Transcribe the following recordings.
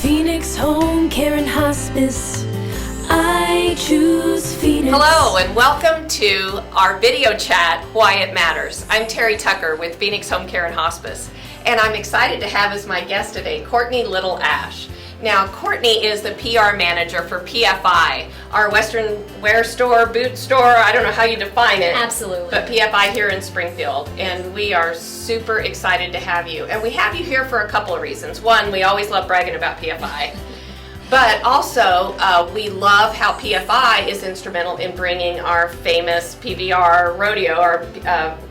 Phoenix Home Care and Hospice. I choose Phoenix. Hello and welcome to our video chat, Why It Matters. I'm Terry Tucker with Phoenix Home Care and Hospice, and I'm excited to have as my guest today Cortney Little-Ash. Now, Cortney is the PR manager for PFI, our Western wear store, boot store, I don't know how you define it. Absolutely. But PFI here in Springfield, and we are super excited to have you. And we have you here for a couple of reasons. One, we always love bragging about PFI. But also, we love how PFI is instrumental in bringing our famous PBR rodeo, or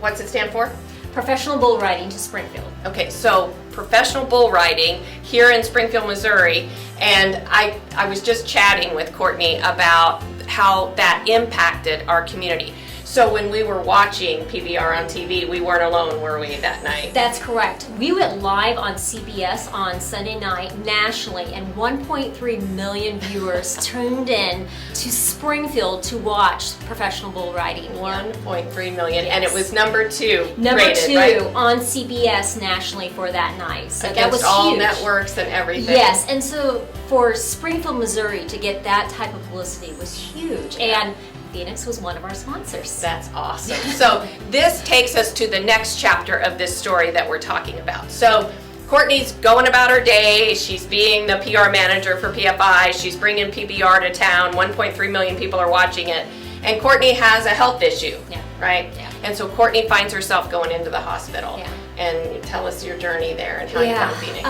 what's it stand for? Professional bull riding to Springfield. Okay, so professional bull riding here in Springfield, Missouri, and I was just chatting with Cortney about how that impacted our community. So when we were watching PBR on TV, we weren't alone, were we, that night? That's correct. We went live on CBS on Sunday night nationally, and 1.3 million viewers tuned in to Springfield to watch professional bull riding. 1.3 million, Yes. and it was number two Number two right? on CBS nationally for that night. So Against that was all huge. networks and everything. Yes, and so for Springfield, Missouri to get that type of publicity was huge. And Phoenix was one of our sponsors. That's awesome. So this takes us to the next chapter of this story that we're talking about. So Cortney's going about her day. She's being the PR manager for PFI. She's bringing PBR to town. 1.3 million people are watching it. And Cortney has a health issue, right? Yeah. And so Cortney finds herself going into the hospital. Yeah. And tell us your journey there and how you come to Phoenix.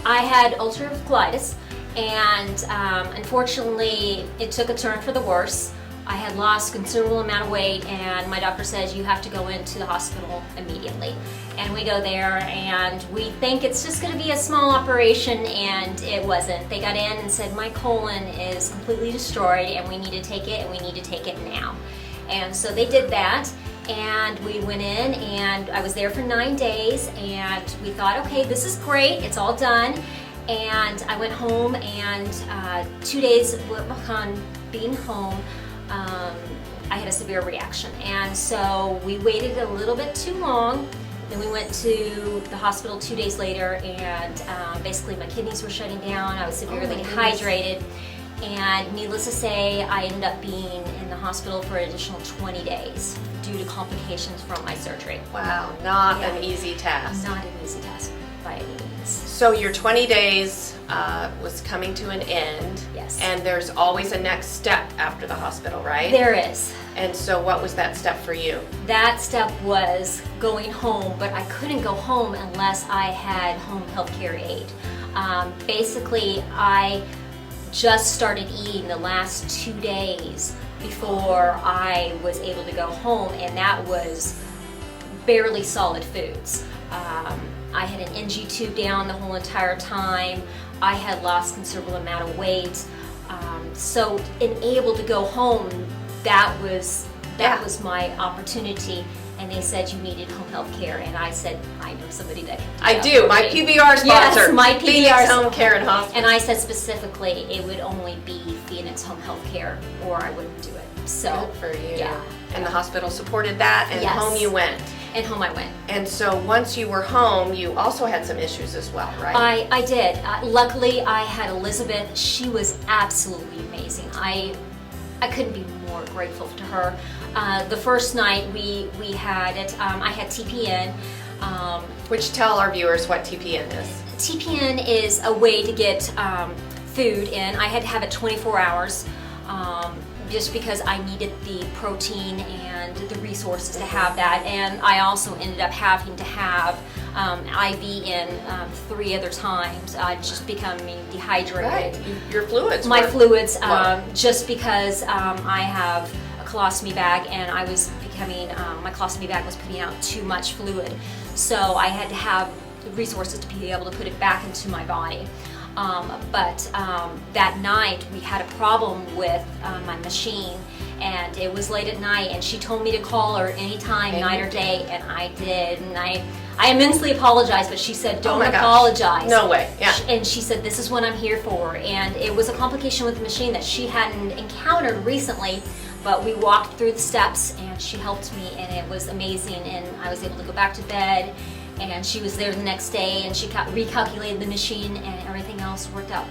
I had ulcerative colitis, and unfortunately, it took a turn for the worse. I had lost a considerable amount of weight, and my doctor says you have to go into the hospital immediately. And we go there, and we think it's just going to be a small operation, and it wasn't. They got in and said my colon is completely destroyed, and we need to take it, and we need to take it now. And so they did that, and we went in, and I was there for 9 days, and we thought, okay, this is great, it's all done. And I went home, and 2 days upon being home, I had a severe reaction, and so we waited a little bit too long. Then we went to the hospital 2 days later, and basically my kidneys were shutting down. I was severely dehydrated, and needless to say, I ended up being in the hospital for an additional 20 days due to complications from my surgery. Wow, not an easy task. Not an easy task by any means. So your 20 days was coming to an end. Yes. And there's always a next step after the hospital, right? There is. And so what was that step for you? That step was going home, but I couldn't go home unless I had home health care aid. Basically, I just started eating the last 2 days before I was able to go home, and that was barely solid foods. I had an NG tube down the whole entire time. I had lost a considerable amount of weight. So being able to go home, that was my opportunity. And they said you needed home health care, and I said I know somebody that can do that. I do. My PBR sponsor. Yes, my PBR Phoenix Home Care and Hospice. And I said specifically it would only be Phoenix Home Health Care, or I wouldn't do it. So good for you. Yeah. And the hospital supported that, and Yes. home you went. And home I went. And so once you were home, you also had some issues as well, right? I did. Luckily, I had Elizabeth. She was absolutely amazing. I couldn't be more grateful to her. The first night we had it, I had TPN. Which tell our viewers what TPN is. TPN is a way to get food in. I had to have it 24 hours just because I needed the protein and the resources to have that. And I also ended up having to have IV in 3 other times, just becoming dehydrated. Right. Your fluids. My were fluids, low. just because I have a colostomy bag, and I was becoming, my colostomy bag was putting out too much fluid. So I had to have the resources to be able to put it back into my body. But that night we had a problem with my machine, and it was late at night, and she told me to call her anytime, night or day, and I did. And I immensely apologized, but she said, don't apologize. No way. Yeah. And she said, this is what I'm here for. And it was a complication with the machine that she hadn't encountered recently, but we walked through the steps, and she helped me, and it was amazing. And I was able to go back to bed And she was there the next day, and she recalculated the machine, and everything else worked out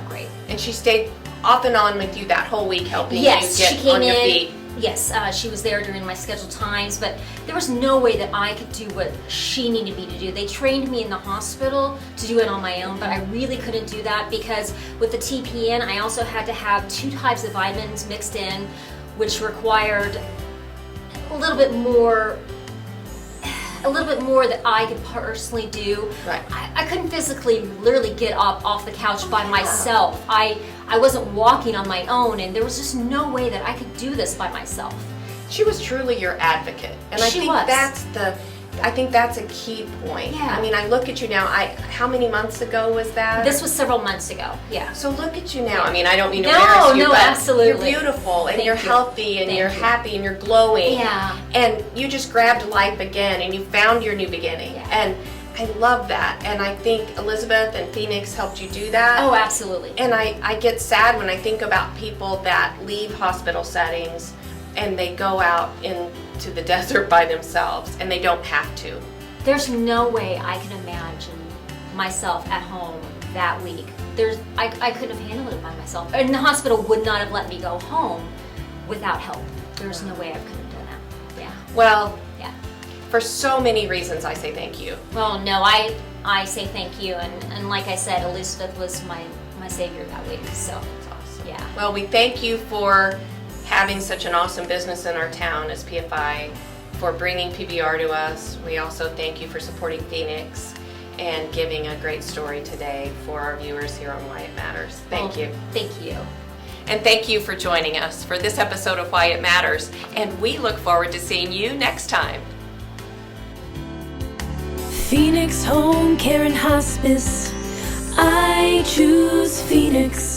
great. And she stayed off and on with you that whole week, helping Yes, you she get came on your in. feet. Yes, she was there during my scheduled times, but there was no way that I could do what she needed me to do. They trained me in the hospital to do it on my own, but I really couldn't do that because with the TPN, I also had to have 2 types of vitamins mixed in, which required a little bit more that I could personally do. Right. I couldn't physically literally get up off the couch by myself. I wasn't walking on my own, and there was just no way that I could do this by myself. She was truly your advocate, and I She think was. I think that's a key point. Yeah. I mean, I look at you now. How many months ago was that? This was several months ago. Yeah. So look at you now. I mean, I don't mean to No, embarrass you, no, but absolutely. you're beautiful and Thank you're you. healthy and Thank you're you. happy and you're glowing. Yeah. And you just grabbed life again and you found your new beginning. Yeah. And I love that. And I think Elizabeth and Phoenix helped you do that. Oh, absolutely. And I get sad when I think about people that leave hospital settings and they go out into the desert by themselves, and they don't have to. There's no way I can imagine myself at home that week. I couldn't have handled it by myself. And the hospital would not have let me go home without help. There's no way I could have done that. Yeah. Well, Yeah. for so many reasons, I say thank you. Well, no, I say thank you, and like I said, Elizabeth was my savior that week. So, That's awesome. yeah. Well, we thank you for having such an awesome business in our town as PFI, for bringing PBR to us. We also thank you for supporting Phoenix and giving a great story today for our viewers here on Why It Matters. Thank you. Thank you. And thank you for joining us for this episode of Why It Matters. And we look forward to seeing you next time. Phoenix Home Care and Hospice. I choose Phoenix.